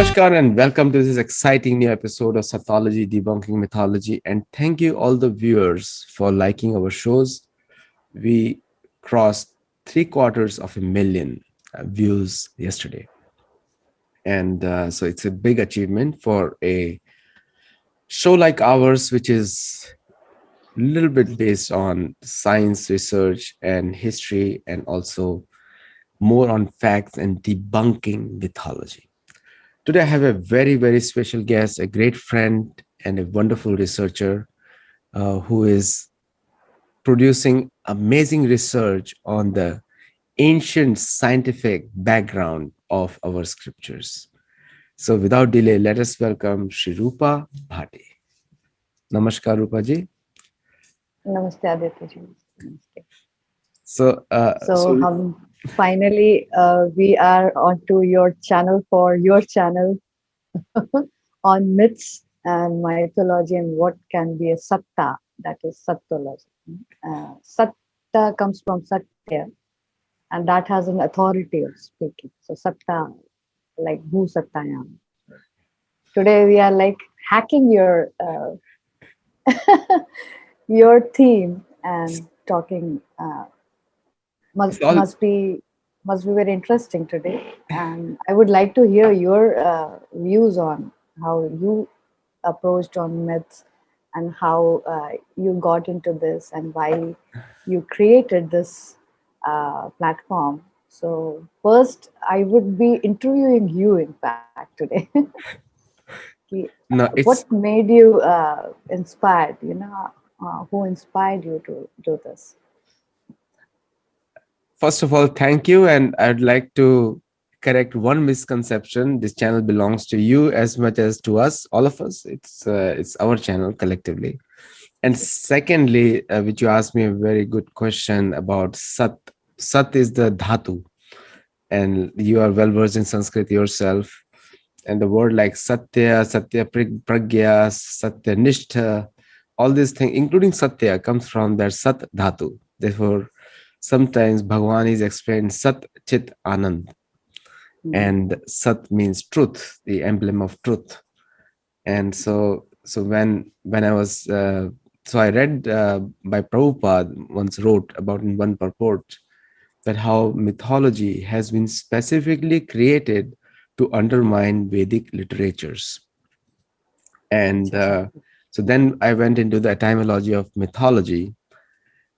Namaskar and welcome to this exciting new episode of Sattology Debunking Mythology. And thank you all the viewers for liking our shows. We crossed 750,000 views yesterday. And so it's a big achievement for a show like ours, which is a little bit based on science research and history, and also more on facts and debunking mythology. Today, I have a very, very special guest, a great friend, and a wonderful researcher who is producing amazing research on the ancient scientific background of our scriptures. So, without delay, let us welcome Shri Rupa Bhaty. Namaskar, Rupa ji. Namaste, Aditya ji. Namaste. So, Finally, we are onto your channel for your channel on myths and mythology and what can be a satta, that is Sattology. Satta comes from Satya, and that has an authority of speaking. So Satta, like Bhu Sattayam. Today we are like hacking your your theme and talking. it's all Must be very interesting today, and I would like to hear your views on how you approached on myths and how you got into this and why you created this platform. So first, I would be interviewing you, in fact, today. no, What it's made you inspired? Who inspired you to do this? first of all, thank you. And I'd like to correct one misconception. This channel belongs to you as much as to us, all of us. It's our channel collectively. And secondly, which you asked me a very good question about Sat. Sat is the dhatu, and you are well versed in Sanskrit yourself. And the word like Satya, Pragya, Satya Nishtha, all these things, including Satya, comes from that Sat dhatu. Therefore, sometimes Bhagwan is explained Sat Chit Anand, and Sat means truth, the emblem of truth. And so when I was so I read by Prabhupada once wrote about in one purport that how mythology has been specifically created to undermine Vedic literatures. And so then I went into the etymology of mythology.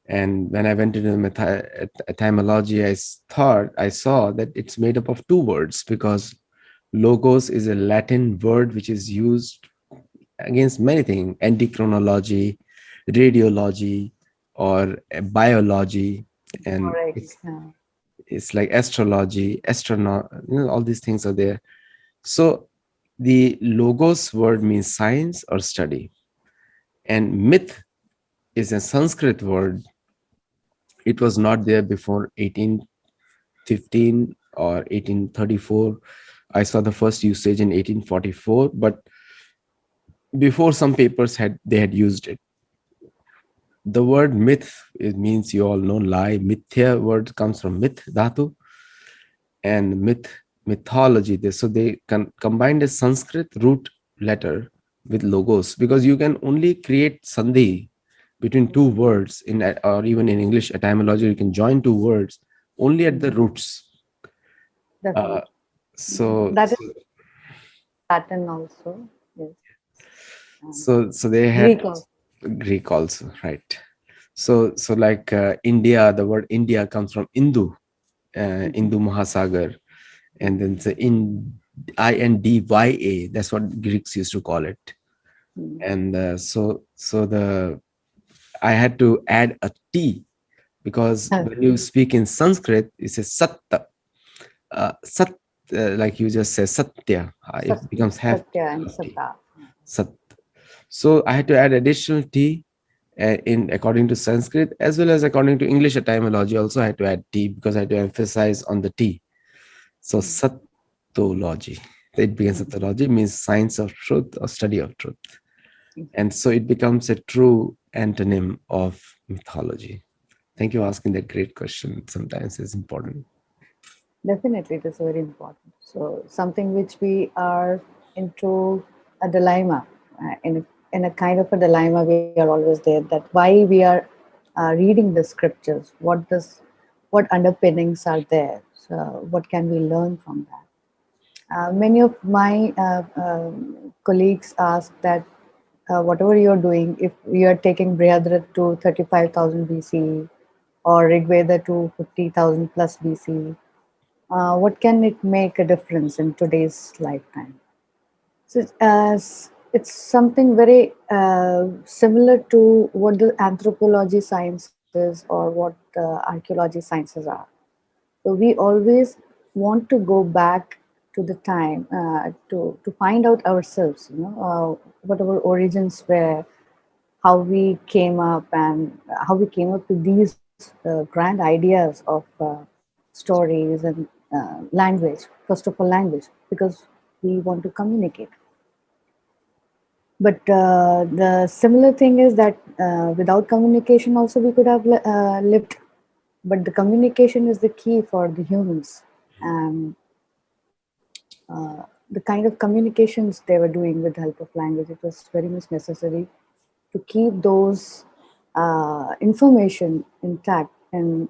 And when I went into the etymology, I saw that it's made up of two words, because logos is a Latin word which is used against many things: endocrinology, radiology, or biology, and Correct. it's like astrology, all these things are there. So the logos word means science or study, and myth is a Sanskrit word. It was not there before 1815 or 1834. I saw the first usage in 1844, but before some papers had used it. The word myth, it means, you all know, lie. Mithya word comes from myth dhatu, and mythology. So they combined a Sanskrit root letter with logos, because you can only create sandhi between two words or even in English etymology, you can join two words only at the roots. Definitely. So That is Latin also. Yes. so they had Greek also. Greek also, right? So like India, the word India comes from Indu, Indu Mahasagar, and then the Indya. That's what Greeks used to call it. And so I had to add a T, because when you speak in Sanskrit, it says Satta. Sat, like you just said, Satya. It becomes half Satya and T. Satta. Sat. So I had to add additional T in according to Sanskrit, as well as according to English etymology. Also, I had to add T, because I had to emphasize on the T. So Sattology. It begins Sattology, means science of truth or study of truth. And so it becomes a true antonym of mythology. Thank you for asking that great question. Sometimes it's important. Definitely, it is very important. So, something which we are into a dilemma, in a kind of a dilemma, we are always there. That why we are reading the scriptures, what underpinnings are there, so what can we learn from that? Many of my colleagues ask that whatever you're doing, if you are taking Brihadrat to 35,000 BC or Rigveda to 50,000 plus BC, what can it make a difference in today's lifetime? So it's something very similar to what the anthropology sciences or what archaeology sciences are. So we always want to go back to the time to find out ourselves, what our origins were, how we came up, and how we came up with these grand ideas of stories and language. First of all, language, because we want to communicate. But the similar thing is that without communication, also we could have lived. But the communication is the key for the humans, and the kind of communications they were doing with the help of language, it was very much necessary to keep those information intact in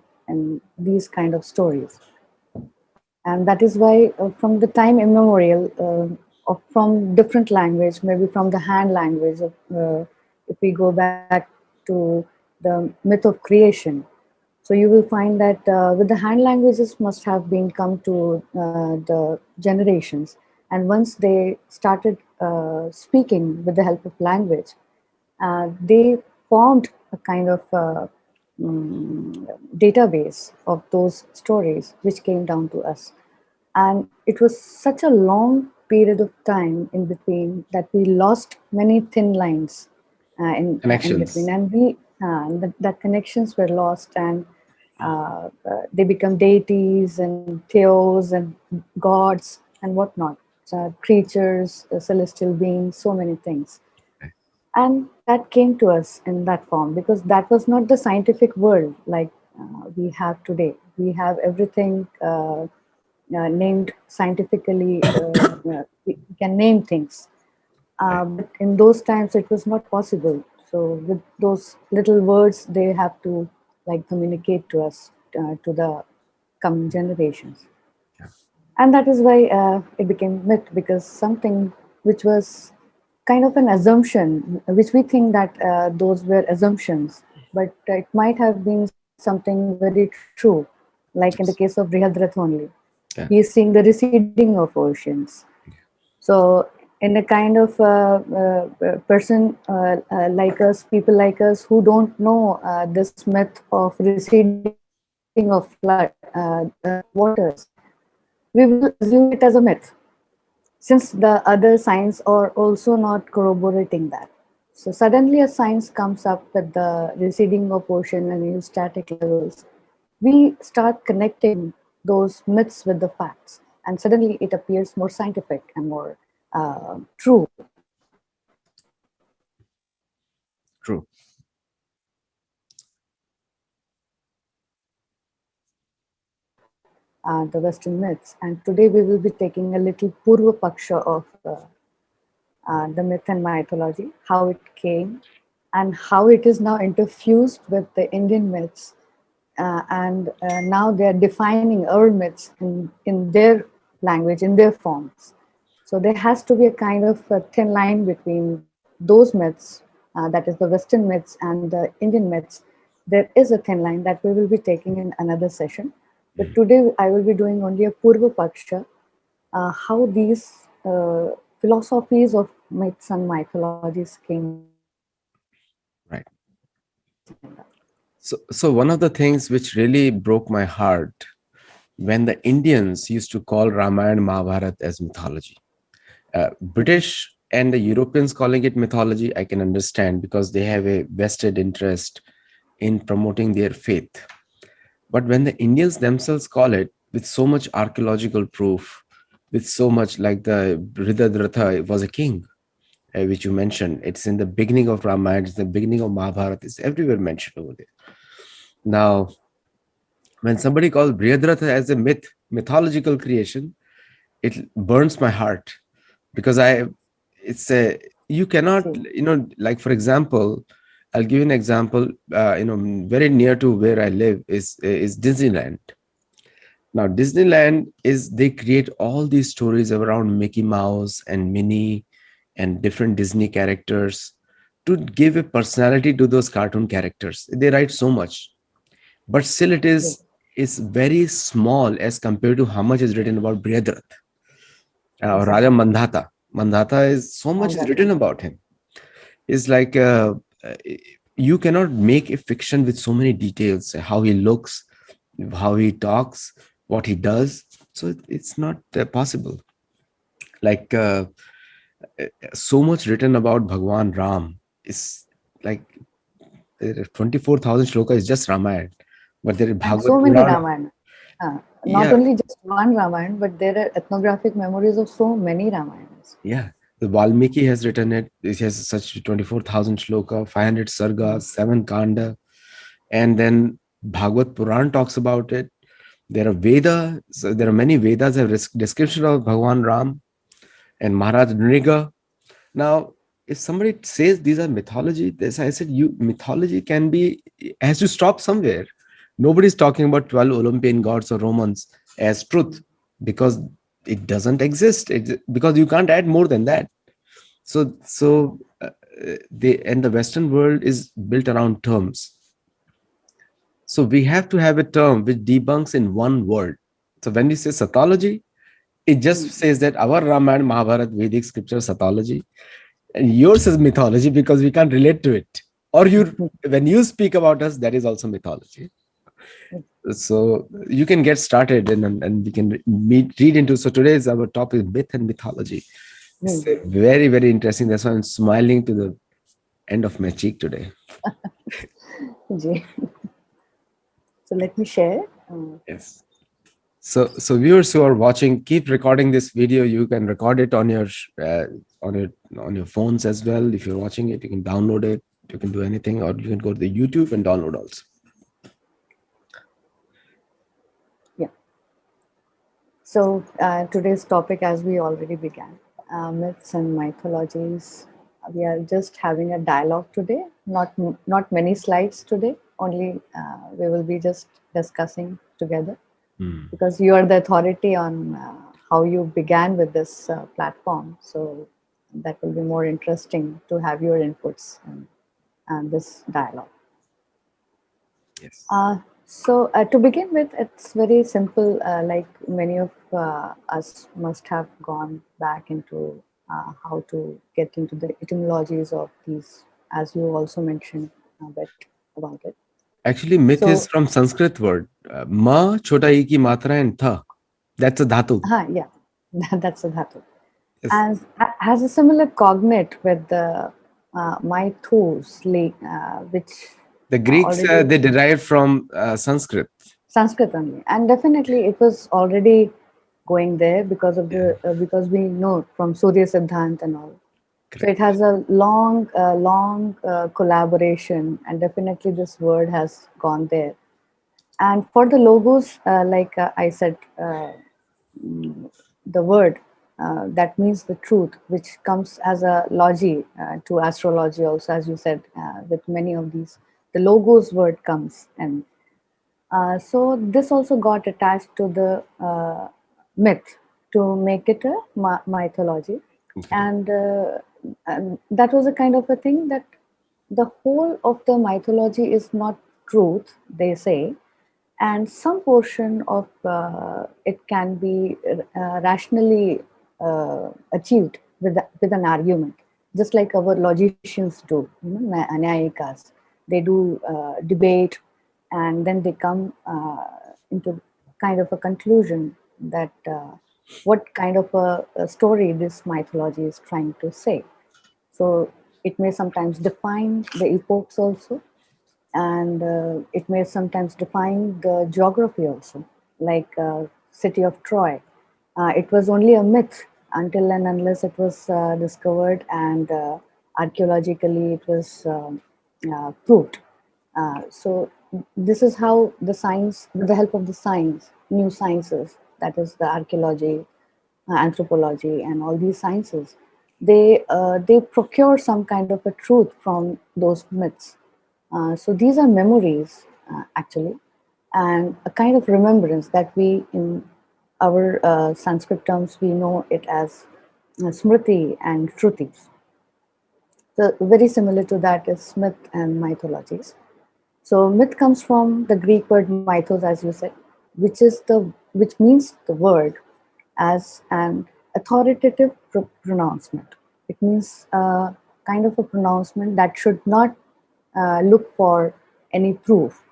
these kind of stories. And that is why from the time immemorial, of from different language, maybe from the hand language of, if we go back to the myth of creation, so you will find that with the hand languages must have been come to the generations, and once they started speaking with the help of language, they formed a kind of database of those stories which came down to us. And it was such a long period of time in between that we lost many thin lines in between, Connections. and that connections were lost, and they become deities and theos and gods and whatnot, creatures, celestial beings, so many things. And that came to us in that form because that was not the scientific world like we have today. We have everything named scientifically. We can name things, Right. but in those times it was not possible. So with those little words, they have to like communicate to us, to the coming generations. Yeah. And that is why it became myth, because something which was kind of an assumption, which we think that those were assumptions, but it might have been something very true, like in the case of Yes. Brihadrat only. He is Yeah. seeing the receding of oceans. So, in a kind of person like us, people like us who don't know this myth of receding of flood, waters, we will assume it as a myth, since the other signs are also not corroborating that. So suddenly a science comes up with the receding of ocean and static levels. We start connecting those myths with the facts, and suddenly it appears more scientific and more true. True. The Western myths. And today we will be taking a little Poorvapaksha of the myth and mythology, how it came, and how it is now interfused with the Indian myths. And now they are defining our myths in their language, in their forms. So there has to be a kind of a thin line between those myths, that is the Western myths and the Indian myths. There is a thin line that we will be taking in another session. But today I will be doing only a Purva Paksha, how these philosophies of myths and mythologies came about. Right. So one of the things which really broke my heart when the Indians used to call Ramayana Mahabharata as mythology. British and the Europeans calling it mythology, I can understand because they have a vested interest in promoting their faith. But when the Indians themselves call it with so much archaeological proof, with so much like the Ridadratha was a king, which you mentioned, it's in the beginning of Ramayana, it's the beginning of Mahabharata, it's everywhere mentioned over there. Now, When somebody calls Brihadratha as a mythological creation, it burns my heart, because it's a, you cannot, See, like for example, I'll give you an example. Very near to where I live is Disneyland. Now, Disneyland is, they create all these stories around Mickey Mouse and Minnie and different Disney characters to give a personality to those cartoon characters. They write so much, but still it see, is very small as compared to how much is written about Brihadrat or Raja exactly. Mandhata. Mandhata is so much is Mandata. written about him. It's like uh, you cannot make a fiction with so many details, how he looks, how he talks, what he does. So it's not possible. Like so much written about Bhagwan Ram is like 24,000 shloka is just Ramayana, but there is And Bhagavad so many Purana. Ramayana. Not Yeah, only just one Ramayana, but there are ethnographic memories of so many Ramayanas. yeah. The Valmiki has written it. It has such 24,000 shloka, 500 Mm. sargas, 7 kanda, and then Bhagavad Puran talks about it. There are Veda, so there are many Vedas have description of Bhagwan Ram and Maharaj Nriga. Now, if somebody says these are mythology, this I said, you mythology can be, has to stop somewhere. Nobody's talking about 12 Olympian gods or Romans as truth, because it doesn't exist. Because you can't add more than that. The Western world is built around terms. So we have to have a term which debunks in one word. So when we say Sattology, it just Mm. says that our Ramayana, Mahabharata, Vedic scripture, Sattology, and yours is mythology because we can't relate to it. Or when you speak about us, that is also mythology. So you can get started and we can read into. So today's our topic is myth and mythology. It's Mm. very, very interesting. That's why I'm smiling to the end of my cheek today. Ji. So let me share. Yes. So viewers who are watching, keep recording this video. You can record it uh, on your on your phones as well. If you're watching it, you can download it. You can do anything, or you can go to the YouTube and download also. Yeah. So today's topic, as we already began, myths and mythologies. We are just having a dialogue today. Not many slides today. Only we will be just discussing together, Hmm. because you are the authority on how you began with this platform. So that will be more interesting to have your inputs and this dialogue. Yes. So to begin with, it's very simple. Like many of us must have gone back into how to get into the etymologies of these, as you also mentioned a bit about it. Actually, myth So, is from Sanskrit word. Ma, chota e ki matra and tha. That's a dhatu. yeah, that's a dhatu. Yes. And has a similar cognate with the mythos, which The Greeks, already they derived from Sanskrit. Sanskrit only, and definitely it was already going there because of Yeah, the because we know from Surya Siddhant and all. So it correct. has a long collaboration, and definitely this word has gone there. And for the logos, like I said, the word that means the truth, which comes as a logy to astrology, also as you said, with many of these, the logos word comes and so this also got attached to the myth to make it a mythology, Correct. and that was a kind of a thing that the whole of the mythology is not truth, they say, and some portion of it can be rationally achieved with an argument, just like our logicians do, nyayikas. They do debate, and then they come into kind of a conclusion that what kind of a story this mythology is trying to say. So it may sometimes define the epochs also, and it may sometimes define the geography also, like city of Troy. It was only a myth until and unless it was discovered and archaeologically it was proved. So this is how the science, with the help of the science, new sciences, that is the archaeology, anthropology, and all these sciences, they procure some kind of a truth from those myths. So these are memories, actually, and a kind of remembrance that we, in our Sanskrit terms, we know it as smriti and shrutis. So very similar to that is myth and mythologies. So myth comes from the Greek word mythos, as you said, which means the word as an authoritative pronouncement. It means kind of a pronouncement that should not look for any proof.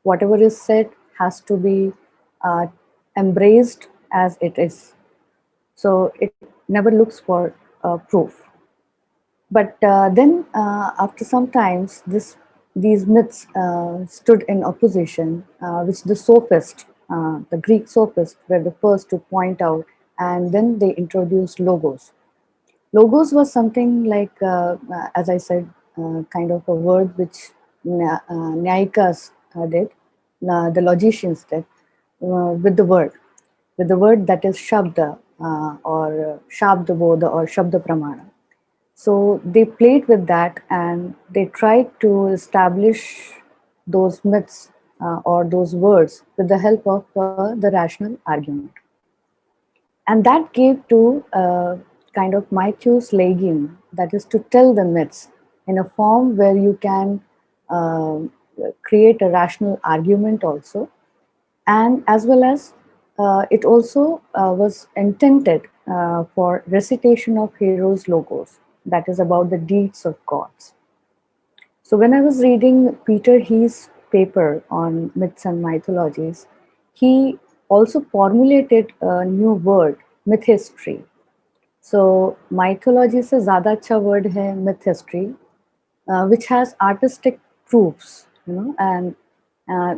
Whatever is said has to be uh, embraced as it is. So it never looks for proof. But then, after some times, these myths stood in opposition, which the sophists, the Greek sophists, were the first to point out, and then they introduced logos. Logos was something like, as I said, kind of a word which Nyayikas did, the logicians did, with the word that is Shabda or Shabda Bodha or Shabda Pramana. So they played with that and they tried to establish those myths or those words with the help of the rational argument. And that gave to kind of Mythos Legium, that is to tell the myths in a form where you can uh, create a rational argument also, and as well as it also was intended for recitation of heroes' logos, that is about the deeds of gods. So when I was reading Peter Heath's paper on myths and mythologies, he also formulated a new word, myth history. So mythology से ज़्यादा अच्छा word है myth history, which has artistic proofs, and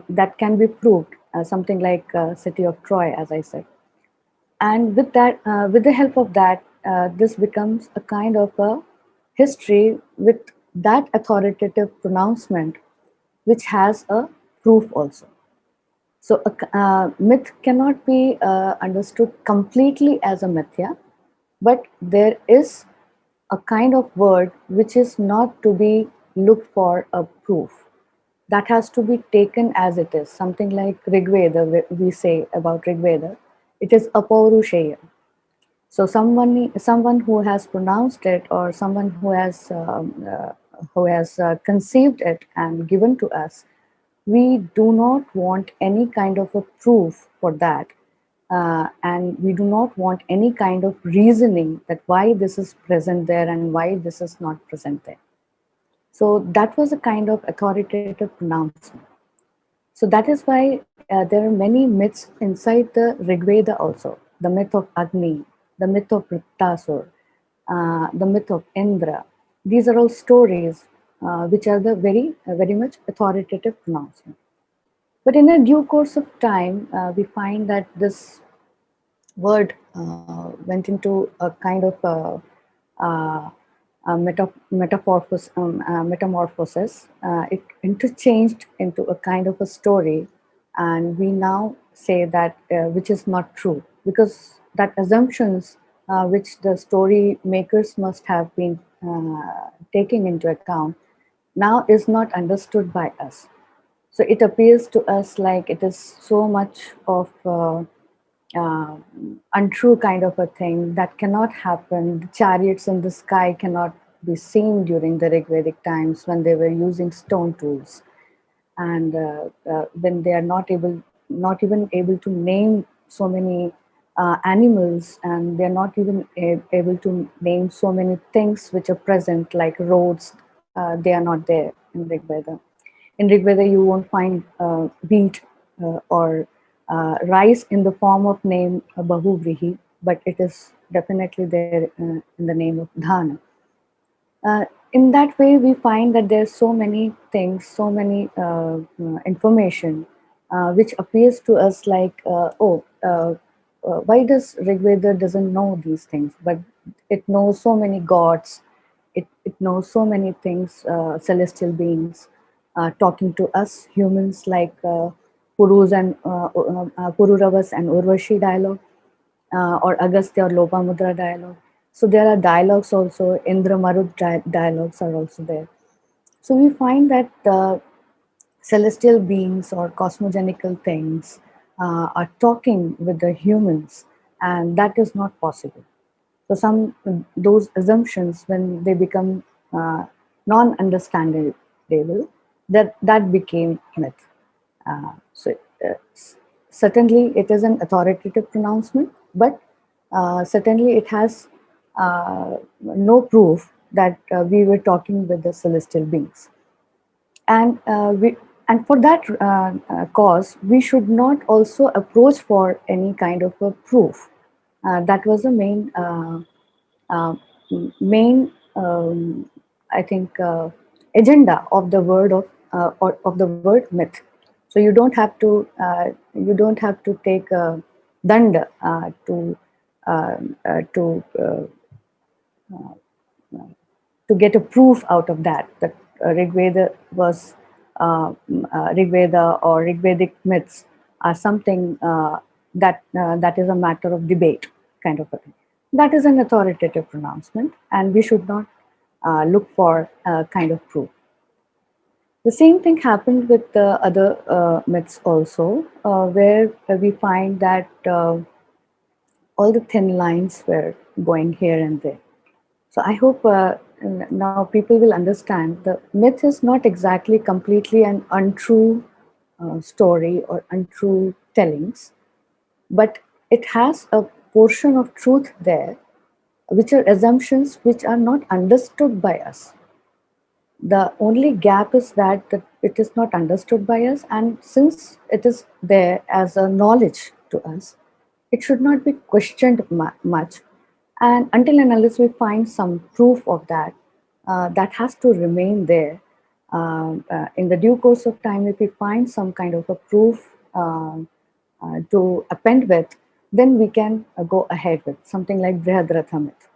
that can be proved, something like City of Troy, as I said. And with that, with the help of that, this becomes a kind of a history with that authoritative pronouncement, which has a proof also. So a myth cannot be understood completely as a mithya, but there is a kind of word which is not to be looked for a proof. That has to be taken as it is. Something like Rigveda, we say about Rigveda, it is apaurushaya. So someone who has pronounced it, or someone who has conceived it and given to us, we do not want any kind of a proof for that, and we do not want any kind of reasoning that why this is present there and why this is not present there. So that was a kind of authoritative pronouncement. So that is why there are many myths inside the Rigveda also. The myth of Agni, the myth of Vrittasur, the myth of Indra. These are all stories which are the very much authoritative pronouncement. But in a due course of time, we find that this word went into a kind of uh, metamorphosis. It interchanged into a kind of a story, and we now say that which is not true, because that assumptions which the story makers must have been taking into account now is not understood by us. So it appears to us like it is so much of uh, untrue kind of a thing that cannot happen. The chariots in the sky cannot be seen during the Rigvedic times when they were using stone tools, and when they are not even able to name so many animals, and they are not even able to name so many things which are present, like roads. They are not there in Rigveda. In Rigveda, you won't find wheat or rice in the form of name Bahuvrihi, but it is definitely there in the name of Dhana. In that way, we find that there's so many things, so many information, which appears to us like, why does Rigveda doesn't know these things, but it knows so many gods, it knows so many things, celestial beings. talking to us humans, like Pururavas and Urvashi dialogue, or Agastya or Lopamudra dialogue. So there are dialogues also, Indra Marut dialogues are also there. So we find that celestial beings or cosmogenical things are talking with the humans, and that is not possible. So some those assumptions, when they become non-understandable, that became myth. So certainly it is an authoritative pronouncement, but certainly it has no proof that we were talking with the celestial beings. And for that cause, we should not also approach for any kind of a proof. That was the uh, main I think agenda of the word or of the word myth. So you don't have to take a dand to get a proof out of that Rigveda was Rigveda or Rigvedic myths are something that is a matter of debate, kind of a thing. That is an authoritative pronouncement, and we should not look for kind of proof. The same thing happened with the other myths also, where we find that all the thin lines were going here and there. So I hope now people will understand the myth is not exactly completely an untrue story or untrue tellings, but it has a portion of truth there, which are assumptions which are not understood by us. The only gap is that it is not understood by us, and since it is there as a knowledge to us, it should not be questioned much. And until and unless we find some proof of that, that has to remain there. In the due course of time, if we find some kind of a proof to append with, then we can go ahead with something like Brihadratha myth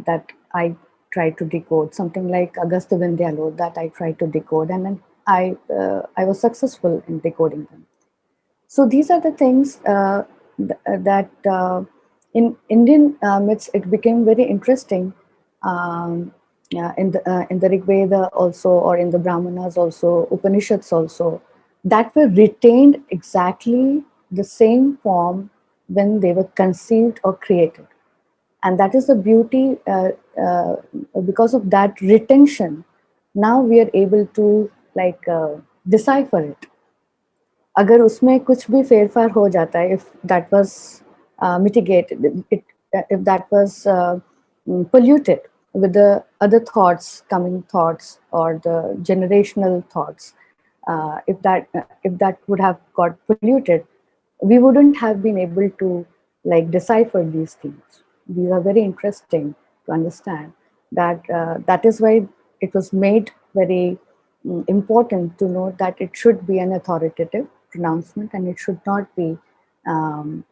that I tried to decode, something like Agastya Vindyalo that I tried to decode, and then I was successful in decoding them. So these are the things that in Indian myths it became very interesting. Um, in the Rig Veda also, or in the Brahmanas also, Upanishads also, that were retained exactly the same form when they were conceived or created, and that is the beauty. Because of that retention, now we are able to like decipher it. अगर उसमें कुछ भी फेरफार हो जाता है, if that was mitigated, if that was polluted with the other thoughts, coming thoughts, or the generational thoughts, if that would have got polluted, we wouldn't have been able to like decipher these things. These are very interesting to understand that that is why it was made very important to know that it should be an authoritative pronouncement, and it should not be um,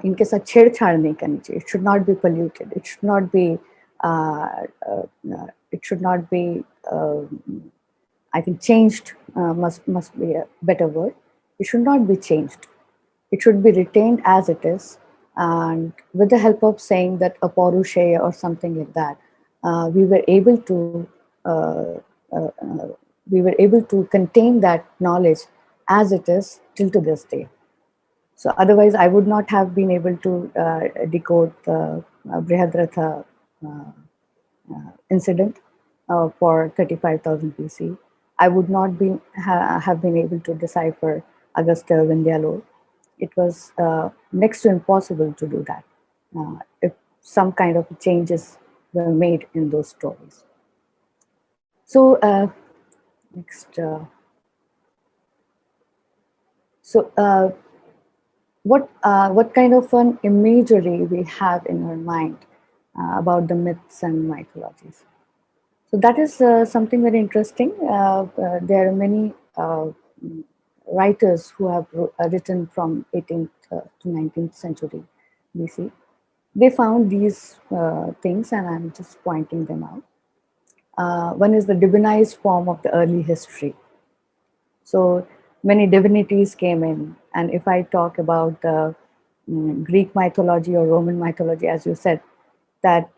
इनके साथ छेड़छाड़ नहीं करनी चाहिए. It should not be polluted. It should not be uh, it should not be I think changed, must be a better word. It should not be changed. It should be retained as it is, and with the help of saying that a Paurusheya or something like that, we were able to uh, uh, uh, we were able to contain that knowledge as it is till to this day. So otherwise, I would not have been able to decode the Brihadratha incident for 35,000 BC. I would not have been able to decipher Agastya Vindyalo. It was next to impossible to do that if some kind of changes were made in those stories. So next, so what kind of an imagery we have in our mind about the myths and mythologies? So that is something very interesting. There are many writers who have written from 18th to 19th century BC. They found these things, and I'm just pointing them out. One is the divinized form of the early history. So many divinities came in. And if I talk about the Greek mythology or Roman mythology, as you said, that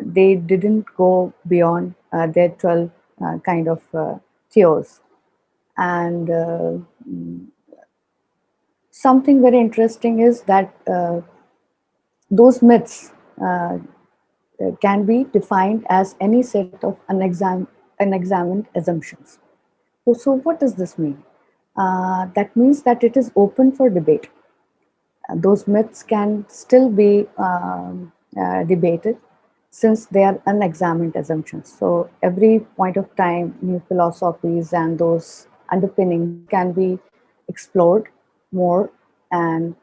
they didn't go beyond their 12 kind of theos. And something very interesting is that those myths can be defined as any set of unexamined assumptions. So what does this mean? That means that it is open for debate. Those myths can still be debated since they are unexamined assumptions. So every point of time, new philosophies and those underpinnings can be explored more, and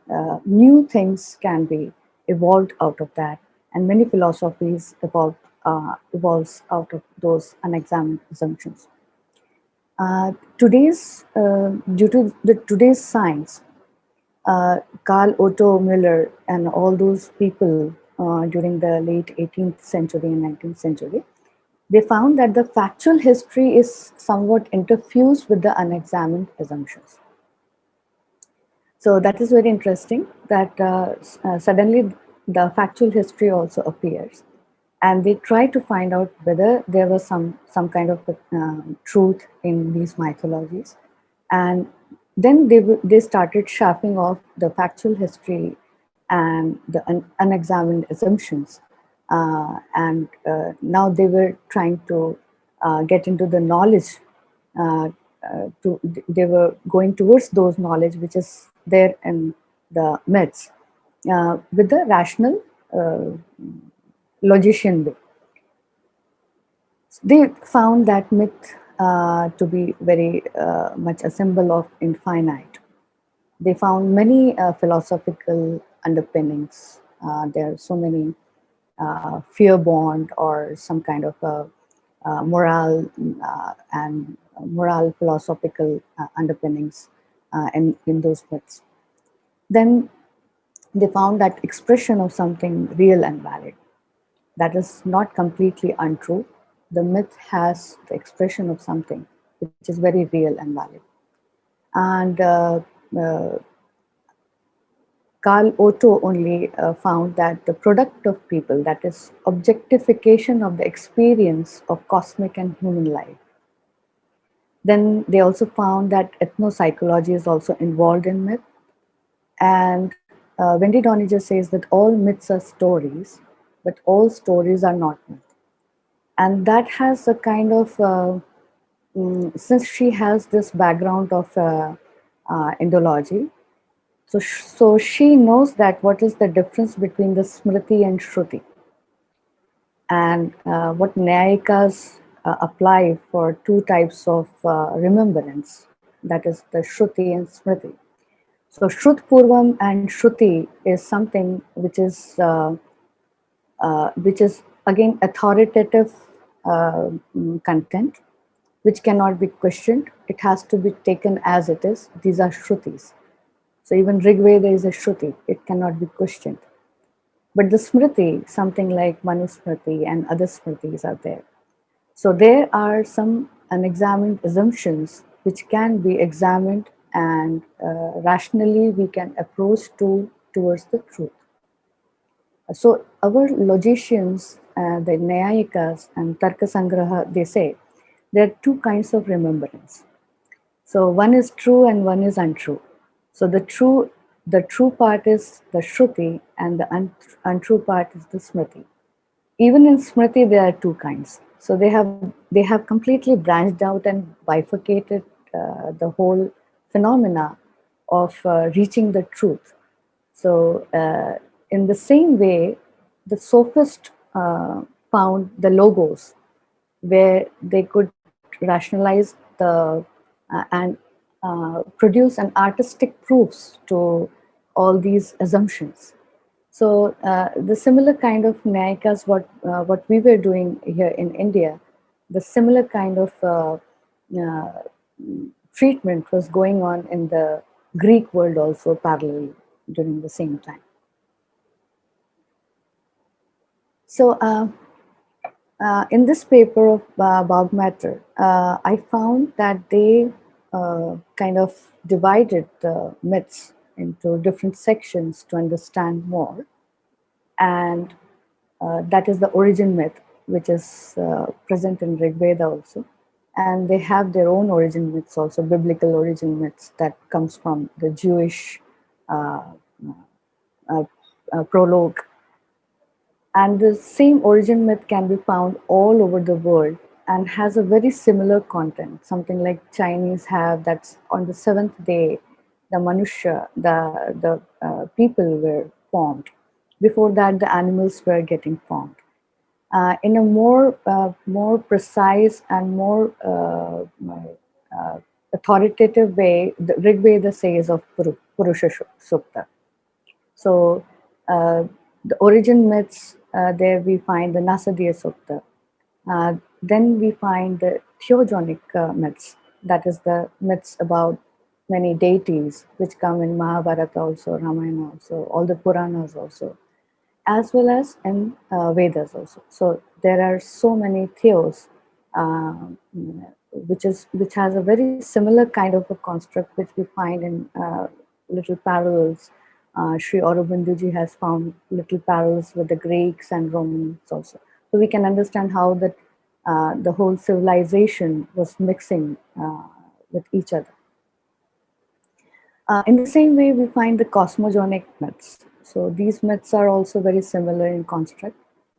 new things can be evolved out of that. And many philosophies evolves out of those unexamined assumptions. Due to the today's science, Carl Otto Müller and all those people during the late 18th century and 19th century, they found that the factual history is somewhat interfused with the unexamined assumptions. So that is very interesting that suddenly the factual history also appears, and they try to find out whether there was some kind of truth in these mythologies, and then they started sharpening off the factual history and the unexamined assumptions, and now they were trying to get into the knowledge. They were going towards those knowledge which is there in the myths with the rational uh, logician way. They found that myth to be very much a symbol of infinite. They found many philosophical underpinnings. There are so many fear bond or some kind of moral and moral philosophical underpinnings in those myths. Then they found that expression of something real and valid. That is not completely untrue. The myth has the expression of something which is very real and valid. And uh, Carl Otto only found that the product of people, that is, objectification of the experience of cosmic and human life. Then they also found that ethnopsychology is also involved in myth. And Wendy Doniger says that all myths are stories, but all stories are not myth. And that has a kind of, since she has this background of Indology, so she knows that what is the difference between the Smriti and Shruti, and what Nyayikas apply for two types of remembrance, that is the Shruti and Smriti. So Shrut Purvam and Shruti is something which is again authoritative content, which cannot be questioned. It has to be taken as it is. These are Shrutis. So even Rigveda is a Shruti, it cannot be questioned. But the Smriti, something like Manusmriti and other Smritis are there. So there are some unexamined assumptions which can be examined, and rationally we can approach towards the truth. So our logicians, the Nyayikas and Tarka Sangraha, they say there are two kinds of remembrance. So one is true and one is untrue. So the true part is the Shruti, and the untrue part is the Smriti. Even in Smriti, there are two kinds. So they have completely branched out and bifurcated the whole phenomena of reaching the truth. So in the same way, the sophist found the logos where they could rationalize the and produce an artistic proofs to all these assumptions. So the similar kind of Nyayikas, what we were doing here in India, the similar kind of uh, treatment was going on in the Greek world also parallelly during the same time. So In this paper of Baumgartner, I found that they kind of divided the myths into different sections to understand more, and that is the origin myth, which is present in Rigveda also. And they have their own origin myths also, biblical origin myths that comes from the Jewish uh, uh, prologue. And the same origin myth can be found all over the world and has a very similar content, something like Chinese have that's on the seventh day, the Manusha, the people were formed. Before that, the animals were getting formed. In a more precise and more authoritative way, the Rig Veda says of Purusha Sukta. So uh, the origin myths, there we find the Nasadiya Sukta. Then we find the theogonic myths, that is the myths about many deities which come in Mahabharata also, Ramayana also, all the Puranas also, as well as in Vedas also. So there are so many theos, uh, which has a very similar kind of a construct which we find in little parallels. Sri Aurobindo has found little parallels with the Greeks and Romans also. So we can understand how that the whole civilization was mixing with each other. In the same way, we find the cosmogonic myths. So these myths are also very similar in construct,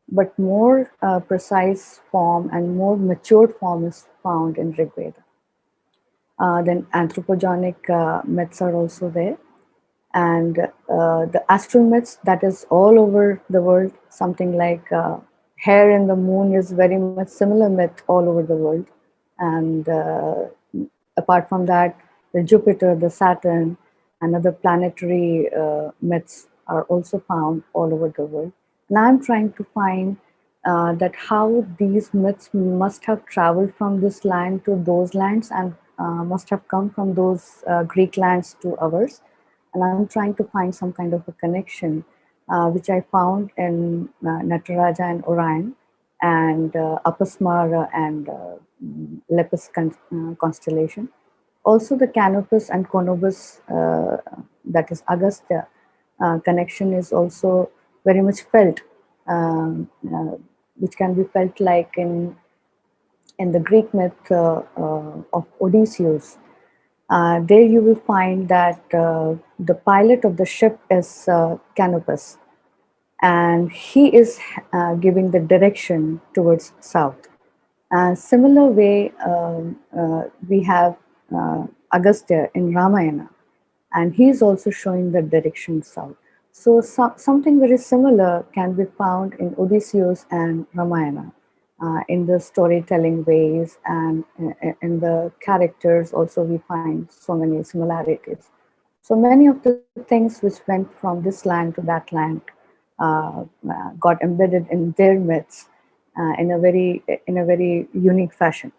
but more precise form and more matured form is found in Rigveda. Then anthropogenic myths are also there, and the astral myths, that is all over the world. Something like hair in the moon is very much similar myth all over the world, and apart from that, the Jupiter, the Saturn, and other planetary myths are also found all over the world. And I'm trying to find that how these myths must have traveled from this land to those lands and must have come from those Greek lands to ours. And I'm trying to find some kind of a connection, which I found in Nataraja and Orion, and Apasmara and Lepus constellation. Also, the Canopus and Conobus, that is Agastya, connection is also very much felt, which can be felt like in the Greek myth of Odysseus. There you will find that the pilot of the ship is Canopus, and he is giving the direction towards south. Similar way, we have Agastya in Ramayana, and he is also showing the direction south. So something very similar can be found in Odysseus and Ramayana, in the storytelling ways and in the characters. Also, we find so many similarities. So many of the things which went from this land to that land got embedded in their myths in a very unique fashion.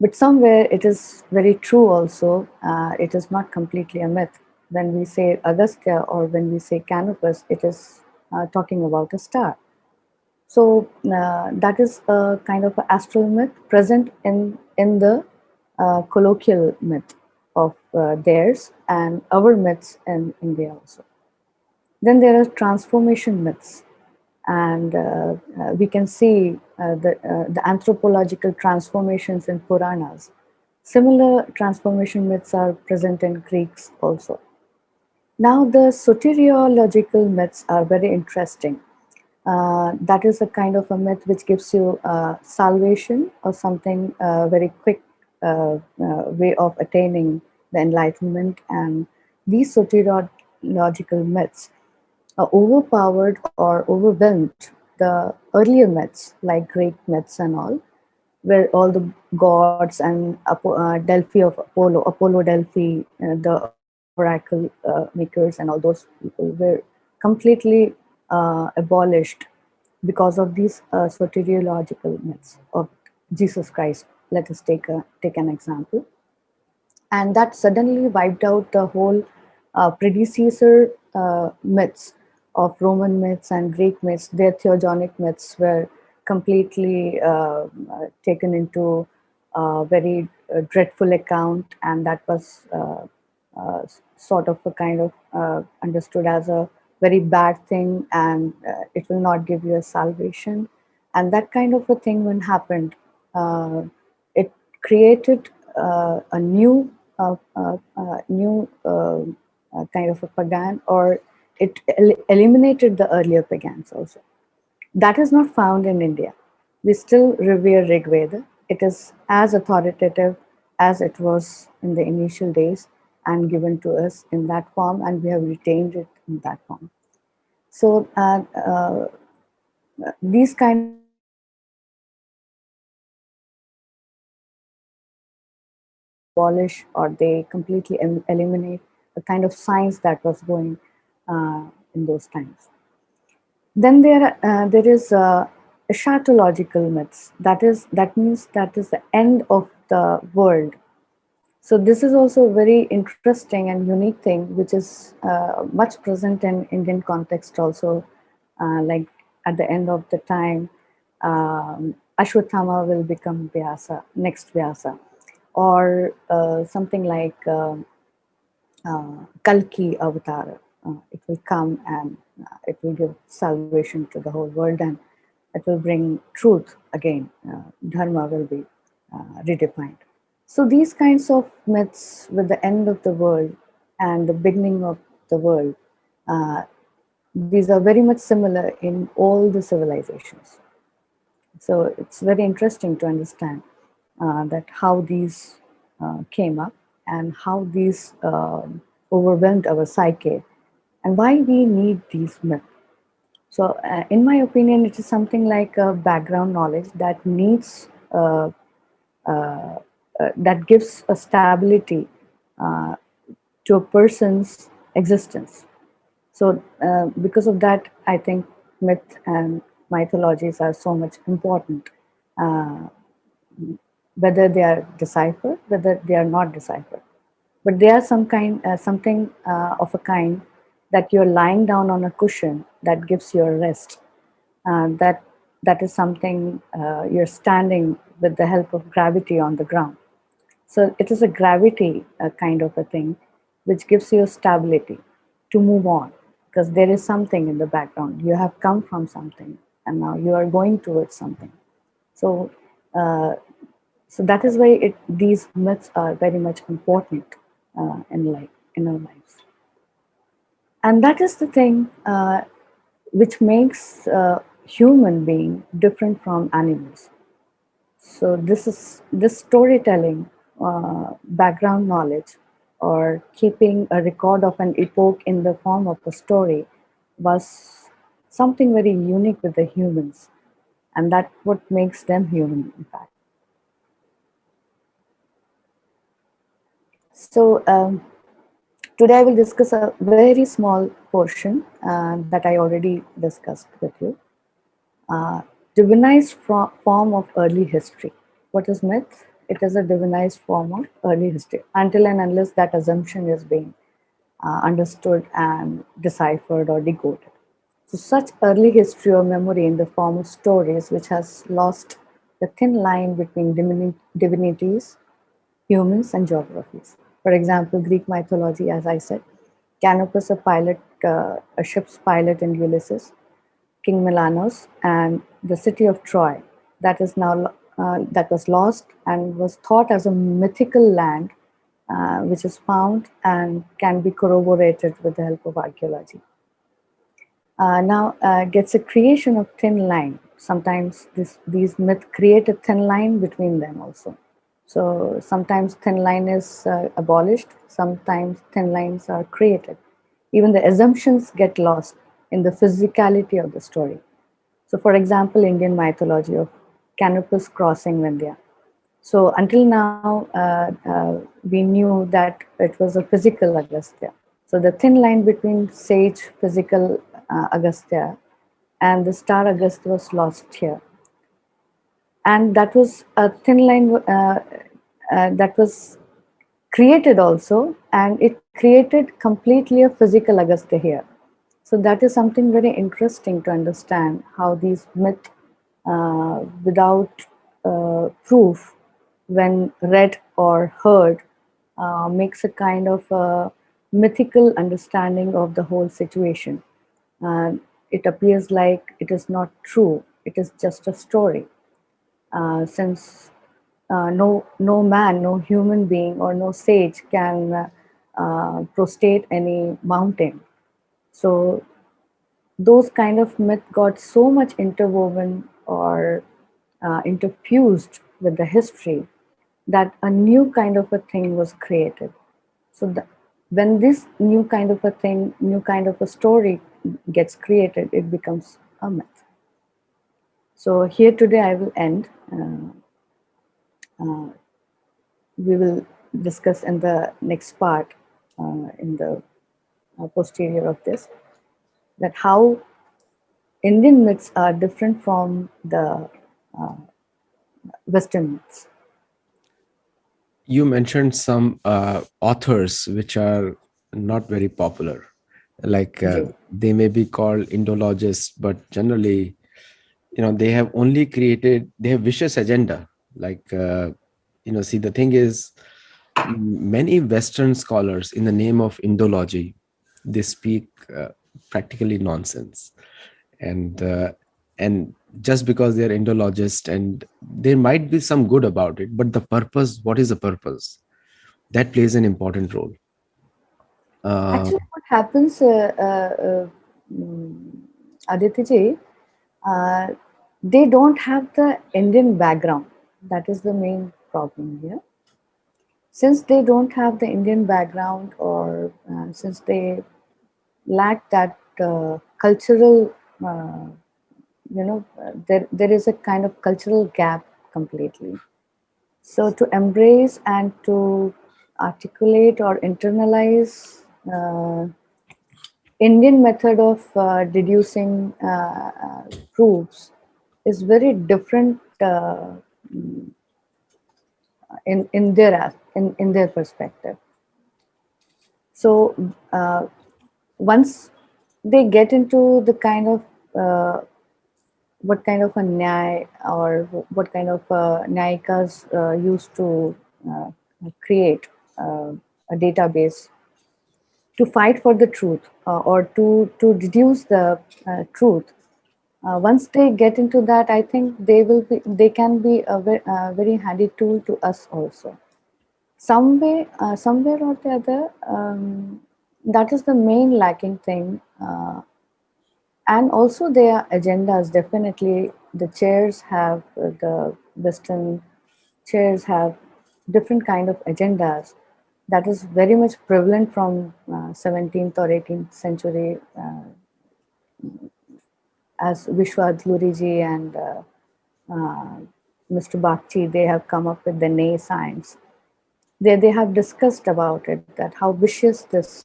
But somewhere it is very true also. It is not completely a myth. When we say Agastya or when we say Canopus, it is talking about a star. So that is a kind of astral myth present in the colloquial myth of theirs and our myths in India also. Then there are transformation myths, and we can see the anthropological transformations in Puranas. Similar transformation myths are present in Greeks also. Now, the soteriological myths are very interesting. That is a kind of a myth which gives you salvation or something very quick way of attaining the enlightenment. And these soteriological myths overpowered or overwhelmed the earlier myths like Greek myths and all, where all the gods and Delphi of Apollo Delphi, the oracle makers, and all those people were completely abolished because of these soteriological myths of Jesus Christ. Let us take an example, and that suddenly wiped out the whole predecessor myths of Roman myths and Greek myths. Their theogonic myths were completely taken into a very dreadful account, and that was sort of a kind of understood as a very bad thing, and it will not give you a salvation. And that kind of a thing when happened, uh, it created a new kind of a pagan, or it eliminated the earlier pagans also. That is not found in India. We still revere Rigveda. It is as authoritative as it was in the initial days and given to us in that form, and we have retained it in that form. So, these kind of abolish, or they completely eliminate the kind of science that was going in those times. Then there is eschatological myths. That means that is the end of the world. So this is also a very interesting and unique thing, which is much present in Indian context also. Like at the end of the time, Ashwatthama will become Vyasa, next Vyasa, or something like Kalki Avatar. It will come and it will give salvation to the whole world, and it will bring truth again. Dharma will be redefined. So these kinds of myths with the end of the world and the beginning of the world, uh, these are very much similar in all the civilizations. So it's very interesting to understand that how these came up and how these overwhelmed our psyche and why we need these myths. So, in my opinion, it is something like a background knowledge that needs that gives a stability uh, to a person's existence. So, because of that, I think myth and mythologies are so much important, uh, whether they are deciphered, whether they are not deciphered. But they are something of a kind that you're lying down on a cushion that gives you a rest. That is something you're standing with the help of gravity on the ground. So it is a gravity kind of a thing, which gives you stability to move on, because there is something in the background. You have come from something, and now you are going towards something. So, uh, so that is why these myths are very much important in our lives, and that is the thing which makes human being different from animals. So this storytelling, background knowledge, or keeping a record of an epoch in the form of a story was something very unique with the humans, and that what makes them human, in fact. So today I will discuss a very small portion that I already discussed with you. Uh, Divinized form of early history. What is myth? It is a divinized form of early history until and unless that assumption is being understood and deciphered or decoded. So, such early history or memory in the form of stories which has lost the thin line between divinities, humans, and geographies. For example, Greek mythology, as I said, Canopus, a ship's pilot in Ulysses, King Milanos, and the city of Troy, that was lost and was thought as a mythical land, which is found and can be corroborated with the help of archaeology. Now gets a creation of thin line. Sometimes these myths create a thin line between them also. So sometimes thin line is abolished, sometimes thin lines are created. Even the assumptions get lost in the physicality of the story. So, for example, Indian mythology of Canopus crossing Vindhya. So, until now, we knew that it was a physical Agastya. So, the thin line between sage physical Agastya and the star Agastya was lost here. And that was a thin line that was created also, and it created completely a physical Agastya here. So that is something very interesting to understand how these myths without proof, when read or heard, makes a kind of a mythical understanding of the whole situation. And it appears like it is not true, it is just a story. Since no man, no human being, or no sage can prostrate any mountain. So those kind of myth got so much interwoven or interfused with the history that a new kind of a thing was created. So when this new kind of a thing, new kind of a story gets created, it becomes a myth. So here today I will end. We will discuss in the next part, in the posterior of this, that how Indian myths are different from the Western myths. You mentioned some authors which are not very popular, like Yes. they may be called Indologists, but generally, they have only created, they have vicious agenda. Like, see, the thing is, many Western scholars, in the name of Indology, they speak practically nonsense, and uh, and just because they're Indologist, and there might be some good about it, but the purpose, what is the purpose? That plays an important role. Uh, Actually, what happens, mm, Aditi ji, uh, they don't have the Indian background. That is the main problem here. Since they don't have the Indian background, or since they lack that cultural, there is a kind of cultural gap completely. So to embrace and to articulate or internalize Indian method of deducing proofs is very different in their perspective. So once they get into the kind of what kind of a nyay, or what kind of nyayikas used to uh, create a database to fight for the truth, or to deduce the truth. Once they get into that, I think they can be a very handy tool to us also. Somewhere or the other, that is the main lacking thing. And also their agendas, definitely the chairs have the Western chairs have different kind of agendas that is very much prevalent from 17th or 18th century, as Vishwadhluriji and uh, Mr. Bakchi, they have come up with the Nay science. They have discussed about it, that how vicious this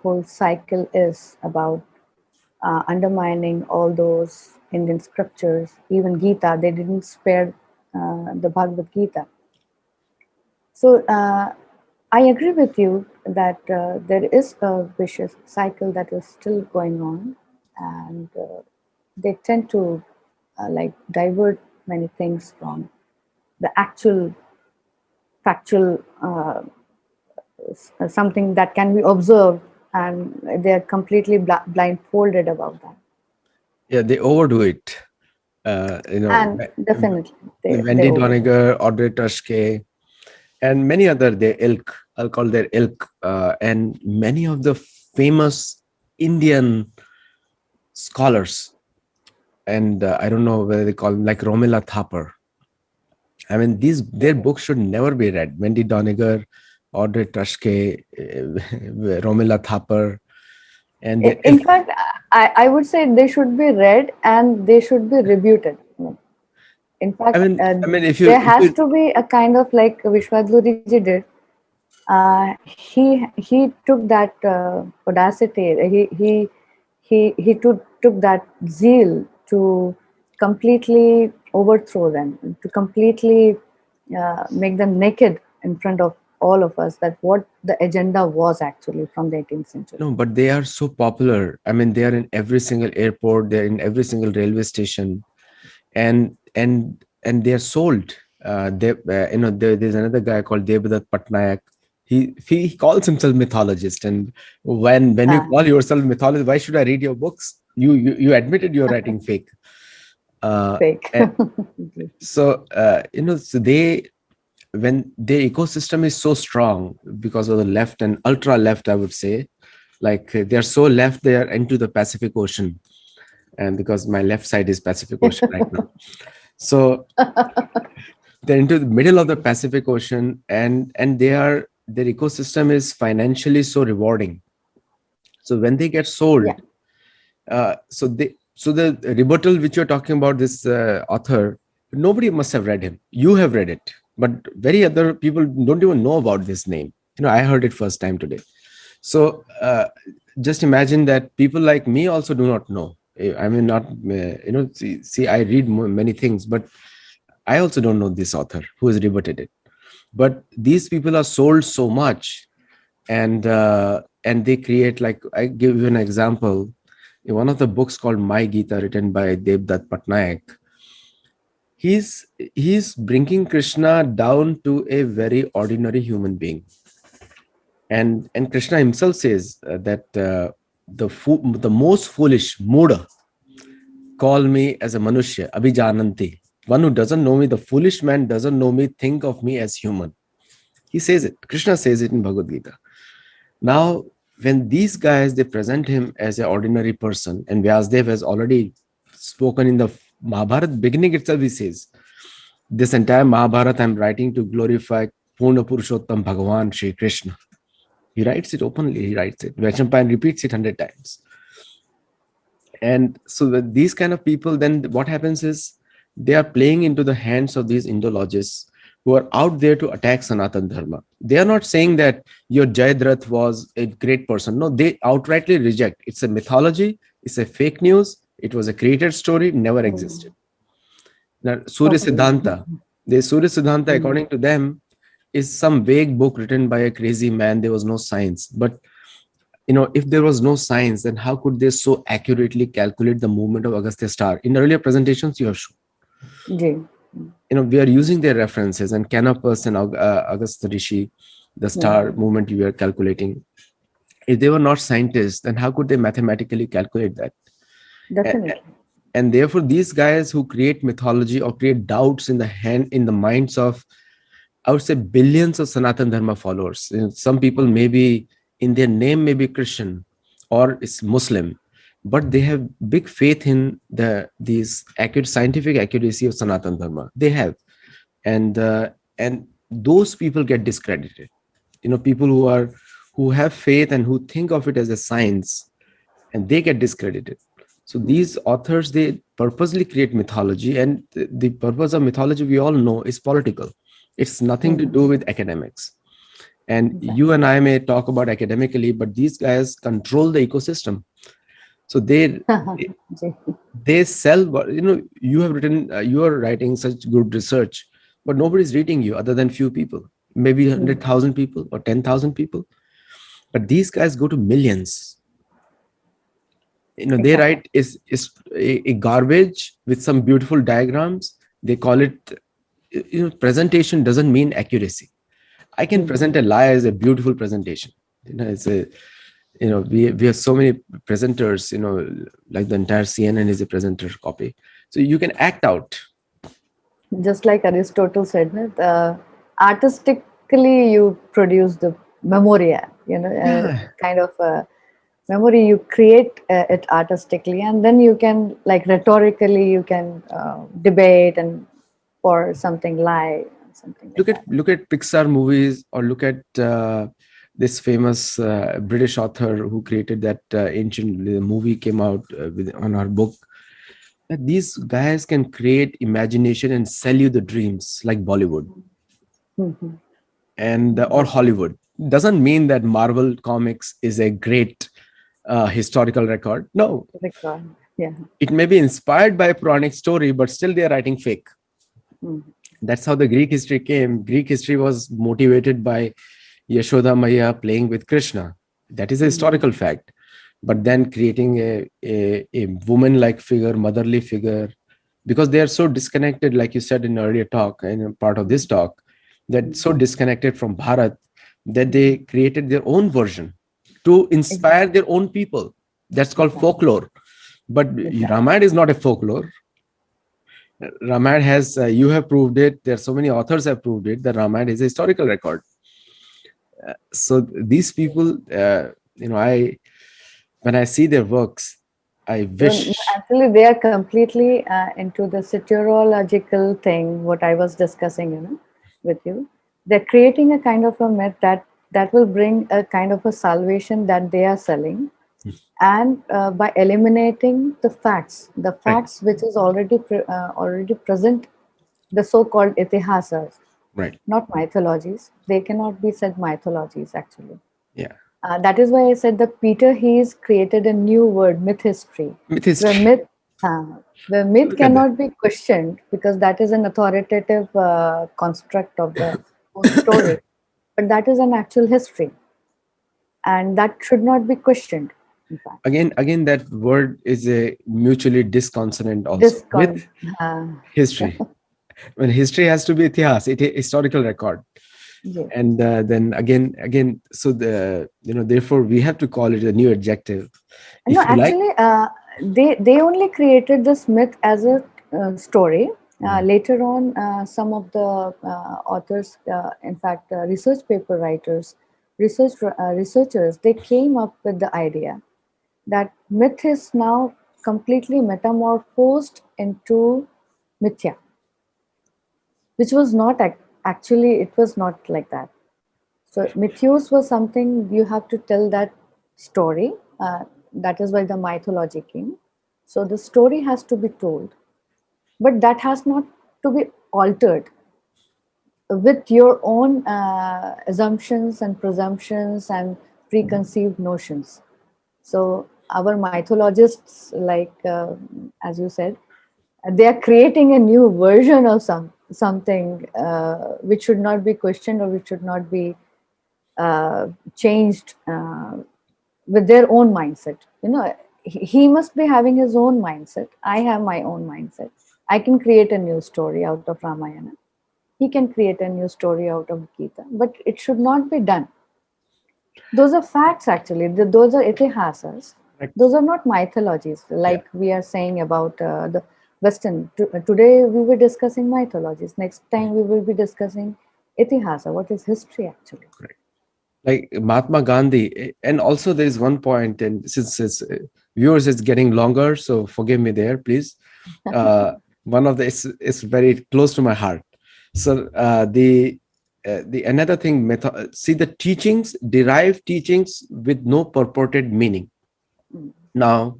whole cycle is about undermining all those Indian scriptures, even Gita. They didn't spare the Bhagavad Gita. So I agree with you that there is a vicious cycle that is still going on, and they tend to like divert many things from the actual factual something that can be observed, and they are completely blindfolded about that. yeah, they overdo it. And definitely they Wendy overdo. Doniger, Audrey Tushke, and many other their ilk. I'll call their ilk, and many of the famous Indian scholars. And I don't know whether they call them, like Romila Thapar. I mean, these their books should never be read. Wendy Doniger, Audrey Tushke, Romila Thapar, and their In ilk. fact, I would say they should be read and they should be rebuted. In fact, If there you has to be a kind of like Vishwadhluriji did. He took that audacity. He took that zeal to completely overthrow them, to completely make them naked in front of all of us. That what the agenda was actually from the 18th century. No, but they are so popular. I mean, they are in every single airport. They're in every single railway station. and they are sold. There's another guy called Devdutt Patnaik. He calls himself mythologist, and when you Ah, call yourself mythologist, why should I read your books? You admitted you're writing fake. uh, fake. and so they, when the ecosystem is so strong because of the left and ultra left, I would say, like they're so left, they are into the Pacific Ocean, and because my left side is Pacific Ocean right now. So they're into the middle of the Pacific Ocean, and their ecosystem is financially so rewarding. So when they get sold, Yeah. so the rebuttal which you're talking about, this author, nobody must have read him. You have read it, but very other people don't even know about this name. I heard it first time today. So just imagine that people like me also do not know. I mean, not see, I read many things, but I also don't know this author who has rebutted it. But these people are sold so much, and they create, like, I give you an example. In one of the books called My Gita, written by Devdutt Patnaik, he's bringing Krishna down to a very ordinary human being, and Krishna himself says that the most foolish Muda call me as a manushya abhijananti. One who doesn't know me, the foolish man doesn't know me, think of me as human. He says it. Krishna says it in Bhagavad Gita. Now, when these guys, they present him as an ordinary person, and Vyasdev has already spoken in the Mahabharata beginning itself, he says, this entire Mahabharata I'm writing to glorify Purna Purushottam Bhagavan Shri Krishna. He writes it openly, he writes it. Vaishnampayan repeats it 100 times. And so these kind of people, then what happens is they are playing into the hands of these Indologists who are out there to attack Sanatan Dharma. They are not saying that your Jayadratha was a great person. No, they outrightly reject. It's a mythology, it's a fake news, it was a created story, never Mm. existed. Now, Surya Okay. Siddhanta, the Surya Siddhanta, Mm. according to them, is some vague book written by a crazy man. There was no science. But if there was no science, then how could they so accurately calculate the movement of Agastya star? In earlier presentations, you have shown, Ji. we are using their references, and Canopus and Agastya Rishi, the Mm. star movement you were calculating. If they were not scientists, then how could they mathematically calculate that? A- a- Definitely. And therefore, these guys who create mythology or create doubts in the minds of, I would say, billions of Sanatan Dharma followers. Some people maybe in their name may be Christian or is Muslim, but they have big faith in these accurate scientific accuracy of Sanatan Dharma. They have, and those people get discredited. People who have faith and who think of it as a science, and they get discredited. So these authors, they purposely create mythology, and the purpose of mythology, we all know, is political. It's nothing to do Mhm. with academics. And you Exactly. and I may talk about academically, but these guys control the ecosystem. So Ji. they sell you have written, you are writing such good research, but nobody's reading you other than few people, maybe Mm. 100,000 people or 10,000 people. But these guys go to millions. They Exactly. write is a garbage with some beautiful diagrams. They call it, presentation doesn't mean accuracy. I can Mhm. present a lie as a beautiful presentation. It's a we have so many presenters, like the entire CNN is a presenter copy. So you can act out. Just like Aristotle said, no, artistically you produce the memoria, Yeah. kind of memory you create it artistically, and then you can, like, rhetorically you can debate and for something lie, something like that. Look at Pixar movies, or look at this famous British author who created that ancient movie, came out on her book. These guys can create imagination and sell you the dreams like Bollywood Mhm. and or Hollywood. Doesn't mean that Marvel Comics is a great historical record. No, Record. Yeah. it may be inspired by a Puranic story, but still they are writing fake. Mm. That's how the Greek history came. Greek history was motivated by Yashoda Maya playing with Krishna. That is a Mm. historical fact. But then creating a woman-like figure, motherly figure, because they are so disconnected, like you said in earlier talk, in a part of this talk, that so disconnected from Bharat, that they created their own version to inspire Exactly. their own people. That's called Exactly. folklore. But Exactly. Ramayana is not a folklore. Ramayana has, you have proved it. There are so many authors have proved it that Ramayana is a historical record. So these people, I when I see their works, I So wish. actually, they are completely into the soteriological thing. What I was discussing, with you, they're creating a kind of a myth that will bring a kind of a salvation that they are selling, and by eliminating the Right, facts which is already present, the so-called itihasas, right, not mythologies. They cannot be said mythologies actually. yeah, That is why I said that Peter Hayes created a new word, myth history, myth where history. myth, uh, where myth Look at that. cannot be questioned because that is an authoritative construct of the own story, but that is an actual history, and that should not be questioned. In fact, Again, that word is a mutually disconsonant also. Myth, discon. Uh, history. When history has to be itihas, it historical record. yes. And then again, so therefore we have to call it a new adjective. No, If you like. actually, they only created this myth as a story. Mm, Later on, some of the authors, in fact, research paper writers, researchers, they came up with the idea that myth is now completely metamorphosed into mithya, which was not actually, it was not like that. So mythos was something you have to tell that story. That is why the mythology came. So the story has to be told, but that has not to be altered with your own assumptions and presumptions and preconceived notions. So our mythologists, like as you said, they are creating a new version of something which should not be questioned or which should not be changed with their own mindset. He must be having his own mindset. I have my own mindset. I can create a new story out of Ramayana. He can create a new story out of Gita, but it should not be done. Those are facts, actually. Those are itihasas. correct. Those are not mythologies, Yeah, like we are saying about the Western. Today we were discussing mythologies. Next time we will be discussing itihasa. What is history, actually? correct. Like Mahatma Gandhi, and also there is one point, and since it's viewers is getting longer, so forgive me there, please. One of the it's very close to my heart. So the another thing, see the teachings, derived teachings with no purported meaning. Mm, Now,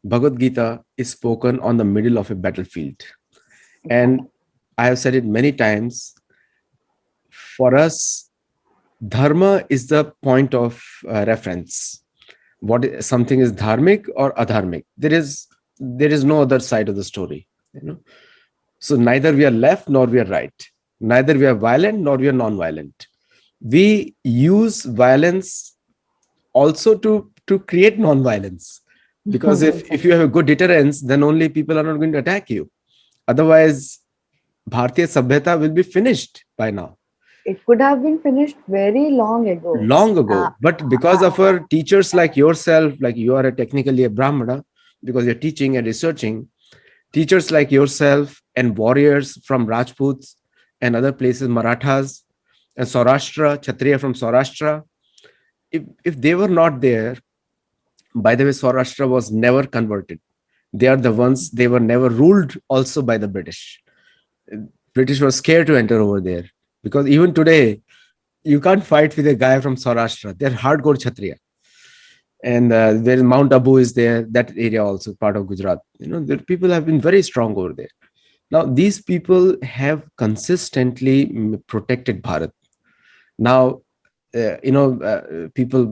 Bhagavad Gita is spoken on the middle of a battlefield, and exactly. I have said it many times. For us, dharma is the point of reference. Something is dharmic or adharmic. There is no other side of the story. So neither we are left nor we are right. Neither we are violent nor we are non-violent. We use violence also to create non-violence, because if you have a good deterrence, then only people are not going to attack you. Otherwise, Bharatiya Sabhyata will be finished by now, It could have been finished very long ago. long Uh, ago. But because of our teachers like yourself, like you are technically a Brahmana, because you're teaching and researching, teachers like yourself and warriors from Rajputs and other places, Marathas and Saurashtra, Kshatriya from Saurashtra, if they were not there, by the way, Saurashtra was never converted. They are the ones, they were never ruled also by the British. British were scared to enter over there, because even today, you can't fight with a guy from Saurashtra. They're hardcore Kshatriya. And there Mount Abu is there, that area also part of Gujarat. The people have been very strong over there. Now, these people have consistently protected Bharat. Now, people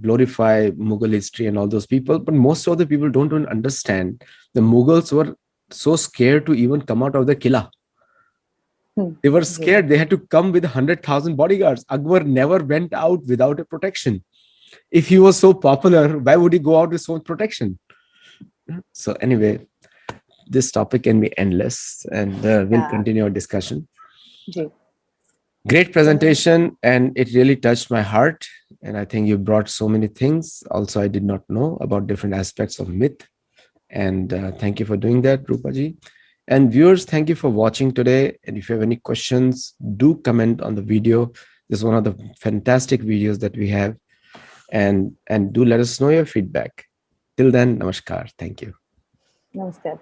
glorify Mughal history and all those people, but most of the people don't even understand the Mughals were so scared to even come out of the Killa. They were yes. scared. They had to come with 100,000 bodyguards. Akbar never went out without a protection. If he was so popular, why would he go out with so much protection? So anyway, this topic can be endless, and we'll Yeah. continue our discussion. Ji. Great So, presentation, and it really touched my heart. And I think you brought so many things. Also, I did not know about different aspects of myth. And thank you for doing that, Rupaji. And viewers, thank you for watching today. And if you have any questions, do comment on the video. This is one of the fantastic videos that we have. And do let us know your feedback. Till then, namaskar. Thank you. namaskar.